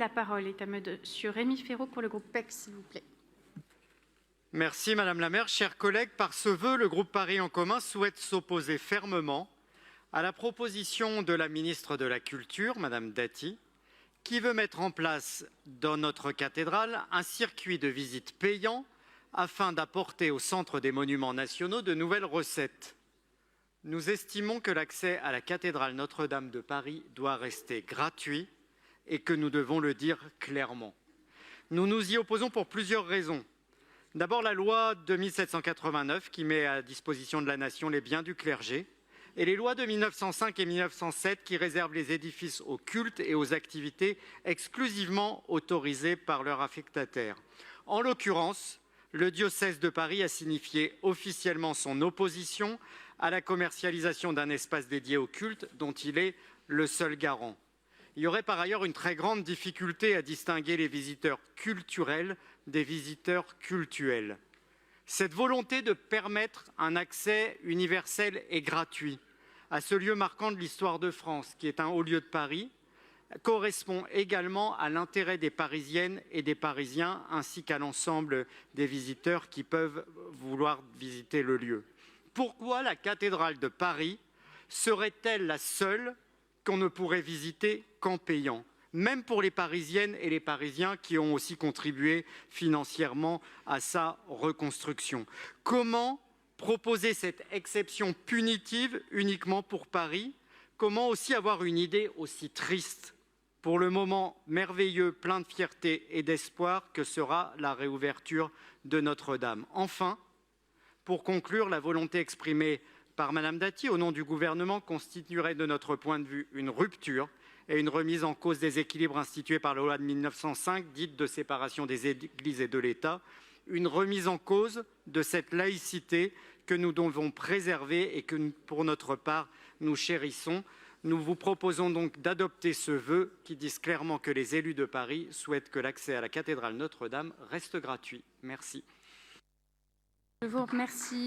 La parole est à Monsieur Rémi Féraud pour le groupe PEC, s'il vous plaît. Merci Madame la maire. Chers collègues, par ce vœu, le groupe Paris en commun souhaite s'opposer fermement à la proposition de la ministre de la Culture, Madame Dati, qui veut mettre en place dans notre cathédrale un circuit de visite payant afin d'apporter au Centre des monuments nationaux de nouvelles recettes. Nous estimons que l'accès à la cathédrale Notre-Dame de Paris doit rester gratuit et que nous devons le dire clairement. Nous nous y opposons pour plusieurs raisons. D'abord, la loi de 1789 qui met à disposition de la nation les biens du clergé et les lois de 1905 et 1907 qui réservent les édifices aux cultes et aux activités exclusivement autorisées par leur affectataire. En l'occurrence, le diocèse de Paris a signifié officiellement son opposition à la commercialisation d'un espace dédié au culte dont il est le seul garant. Il y aurait par ailleurs une très grande difficulté à distinguer les visiteurs culturels des visiteurs cultuels. Cette volonté de permettre un accès universel et gratuit à ce lieu marquant de l'histoire de France, qui est un haut lieu de Paris, correspond également à l'intérêt des Parisiennes et des Parisiens, ainsi qu'à l'ensemble des visiteurs qui peuvent vouloir visiter le lieu. Pourquoi la cathédrale de Paris serait-elle la seule qu'on ne pourrait visiter qu'en payant, même pour les Parisiennes et les Parisiens qui ont aussi contribué financièrement à sa reconstruction? Comment proposer cette exception punitive uniquement pour Paris? Comment aussi avoir une idée aussi triste pour le moment merveilleux, plein de fierté et d'espoir que sera la réouverture de Notre-Dame? Enfin, pour conclure, la volonté exprimée par Madame Dati au nom du gouvernement constituerait de notre point de vue une rupture et une remise en cause des équilibres institués par la loi de 1905, dite de séparation des églises et de l'État, une remise en cause de cette laïcité que nous devons préserver et que pour notre part nous chérissons. Nous vous proposons donc d'adopter ce vœu qui dit clairement que les élus de Paris souhaitent que l'accès à la cathédrale Notre-Dame reste gratuit. Merci. Je vous remercie.